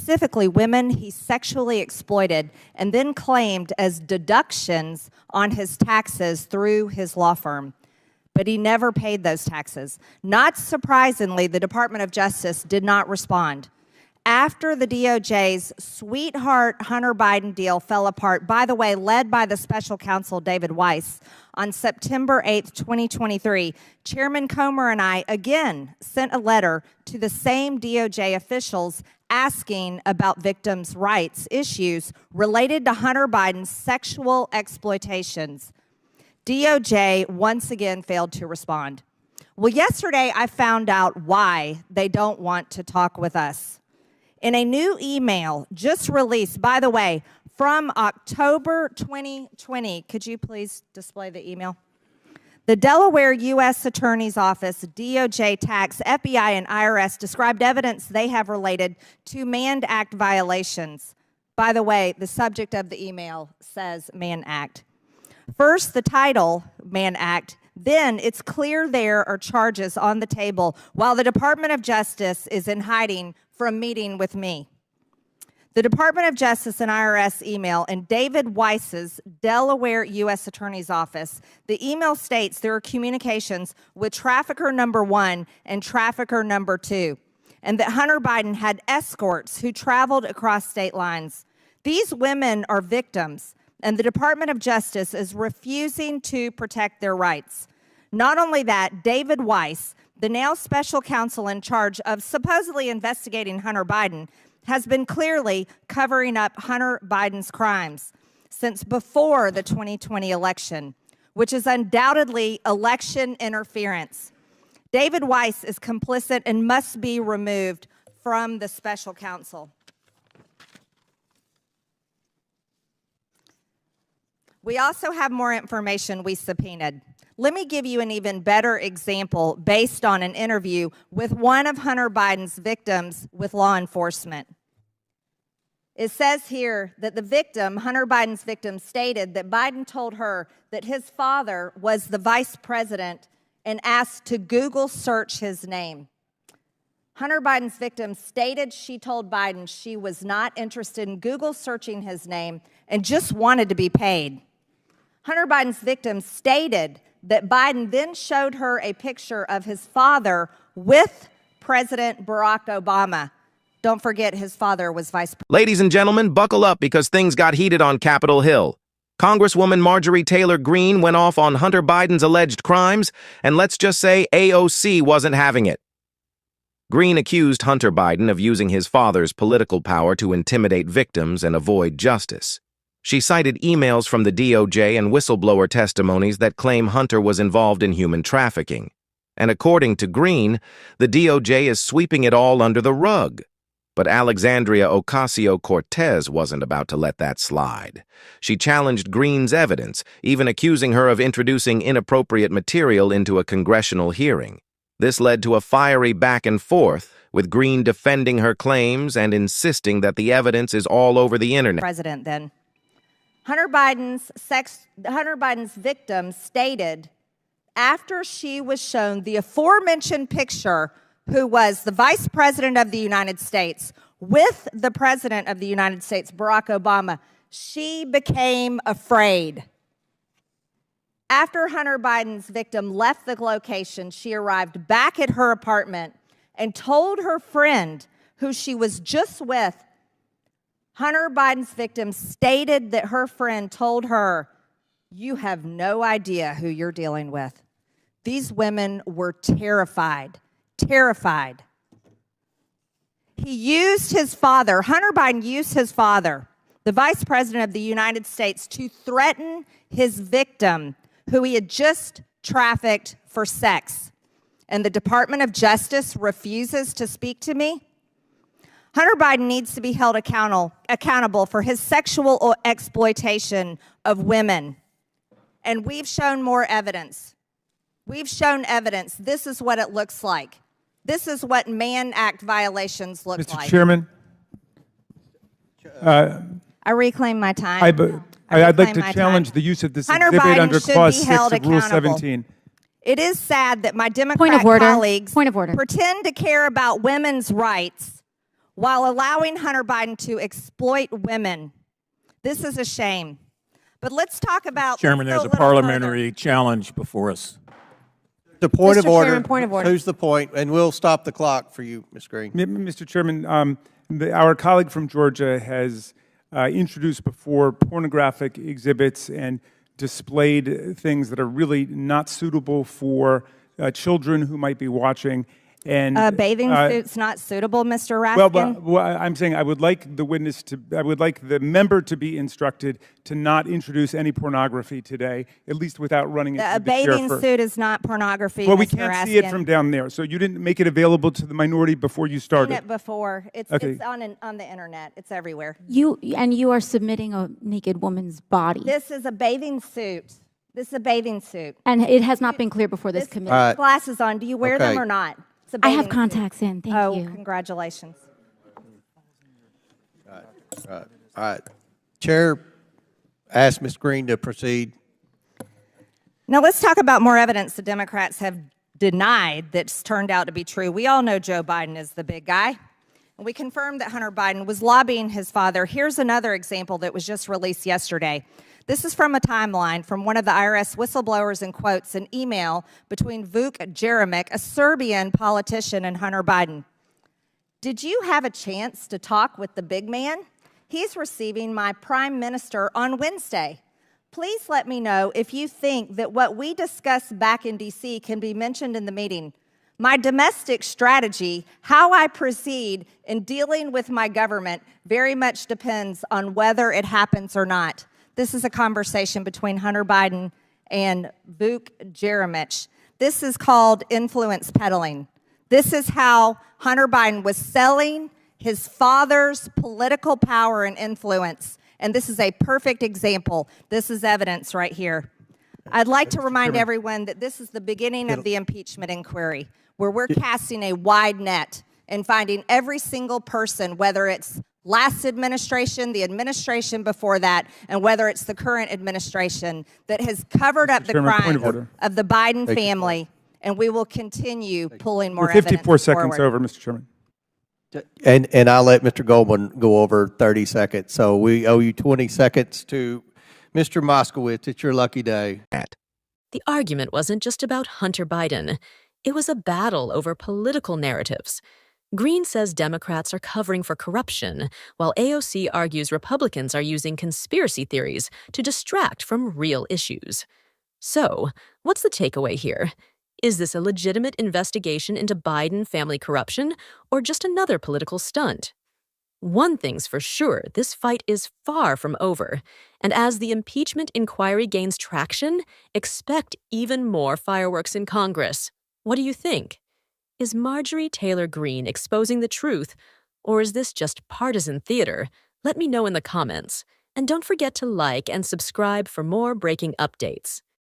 specifically women he sexually exploited and then claimed as deductions on his taxes through his law firm. But he never paid those taxes. Not surprisingly, the Department of Justice did not respond. After the DOJ's sweetheart Hunter Biden deal fell apart, by the way, led by the special counsel David Weiss, on September 8th, 2023, Chairman Comer and I again sent a letter to the same DOJ officials asking about victims' rights issues related to Hunter Biden's sexual exploitations. DOJ once again failed to respond. Well, yesterday I found out why they don't want to talk with us. In a new email just released, by the way, from October 2020, could you please display the email? The Delaware U.S. Attorney's Office, DOJ, Tax, FBI, and IRS described evidence they have related to Mann Act violations. By the way, the subject of the email says Mann Act. First, the title, Mann Act. Then it's clear there are charges on the table while the Department of Justice is in hiding from meeting with me. The Department of Justice and IRS email and David Weiss's Delaware U.S. Attorney's Office, the email states there are communications with trafficker number 1 and trafficker number 2, and that Hunter Biden had escorts who traveled across state lines. These women are victims, and the Department of Justice is refusing to protect their rights. Not only that, David Weiss, the now special counsel in charge of supposedly investigating Hunter Biden, has been clearly covering up Hunter Biden's crimes since before the 2020 election, which is undoubtedly election interference. David Weiss is complicit and must be removed from the special counsel. We also have more information we subpoenaed. Let me give you an even better example based on an interview with one of Hunter Biden's victims with law enforcement. It says here that the victim, Hunter Biden's victim, stated that Biden told her that his father was the vice president and asked to Google search his name. Hunter Biden's victim stated she told Biden she was not interested in Google searching his name and just wanted to be paid. Hunter Biden's victim stated that Biden then showed her a picture of his father with President Barack Obama. Don't forget, his father was vice president. Ladies and gentlemen, buckle up because things got heated on Capitol Hill. Congresswoman Marjorie Taylor Greene went off on Hunter Biden's alleged crimes, and let's just say AOC wasn't having it. Greene accused Hunter Biden of using his father's political power to intimidate victims and avoid justice. She cited emails from the DOJ and whistleblower testimonies that claim Hunter was involved in human trafficking. And according to Greene, the DOJ is sweeping it all under the rug. But Alexandria Ocasio-Cortez wasn't about to let that slide. She challenged Greene's evidence, even accusing her of introducing inappropriate material into a congressional hearing. This led to a fiery back and forth, with Greene defending her claims and insisting that the evidence is all over the internet. President then. Hunter Biden's victim stated after she was shown the aforementioned picture who was the Vice President of the United States with the President of the United States, Barack Obama, she became afraid. After Hunter Biden's victim left the location, she arrived back at her apartment and told her friend, who she was just with, Hunter Biden's victim stated that her friend told her, "You have no idea who you're dealing with." These women were terrified. Terrified. He used his father, Hunter Biden used his father, the Vice President of the United States, to threaten his victim, who he had just trafficked for sex. And the Department of Justice refuses to speak to me? Hunter Biden needs to be held accountable for his sexual exploitation of women. And we've shown more evidence. We've shown evidence. This is what it looks like. This is what Mann Act violations look like. Mr. Chairman, I reclaim my time. I'd like to challenge the use of this Hunter exhibit Biden under should Clause be 6 held of Rule accountable. 17. It is sad that my Democrat colleagues pretend to care about women's rights while allowing Hunter Biden to exploit women. This is a shame. But let's talk about— Chairman, there's a parliamentary challenge before us. The point of order. Chairman, point of order. Who's the point? And we'll stop the clock for you, Ms. Greene. Mr. Chairman, our colleague from Georgia has introduced before pornographic exhibits and displayed things that are really not suitable for children who might be watching. And bathing suit's not suitable, Mr. Raskin? Well, I'm saying I would like the member to be instructed to not introduce any pornography today, at least without running it through the chair bathing first. suit is not pornography, Well, we Mr. can't Raskin. see it from down there, so you didn't make it available to the minority before you started. Seen it before. It's on the internet. It's everywhere. You are submitting a naked woman's body. This is a bathing suit. This is a bathing suit. And it has not been clear before this committee. right. Glasses on. Do you wear them or not? It's a I have bathing contacts in. Thank suit. you. Oh, congratulations. All right. Chair, ask Ms. Greene to proceed. Now let's talk about more evidence the Democrats have denied that's turned out to be true. We all know Joe Biden is the big guy. And we confirmed that Hunter Biden was lobbying his father. Here's another example that was just released yesterday. This is from a timeline from one of the IRS whistleblowers and quotes an email between Vuk Jeremic, a Serbian politician, and Hunter Biden. Did you have a chance to talk with the big man? He's receiving my prime minister on Wednesday. Please let me know if you think that what we discussed back in D.C. can be mentioned in the meeting. My domestic strategy, how I proceed in dealing with my government, very much depends on whether it happens or not. This is a conversation between Hunter Biden and Vuk Jeremic. This is called influence peddling. This is how Hunter Biden was selling his father's political power and influence. And this is a perfect example. This is evidence right here. I'd like to remind everyone that this is the beginning of the impeachment inquiry, where we're casting a wide net and finding every single person, whether it's last administration, the administration before that, and whether it's the current administration, that has covered up the crimes of the Biden family, and we will continue pulling more evidence forward. We're 54 seconds over, Mr. Chairman. And I'll let Mr. Goldman go over 30 seconds. So we owe you 20 seconds to Mr. Moskowitz. It's your lucky day. The argument wasn't just about Hunter Biden. It was a battle over political narratives. Greene says Democrats are covering for corruption, while AOC argues Republicans are using conspiracy theories to distract from real issues. So, what's the takeaway here? Is this a legitimate investigation into Biden family corruption, or just another political stunt? One thing's for sure, this fight is far from over, and as the impeachment inquiry gains traction, expect even more fireworks in Congress. What do you think? Is Marjorie Taylor Greene exposing the truth, or is this just partisan theater? Let me know in the comments. And don't forget to like and subscribe for more breaking updates.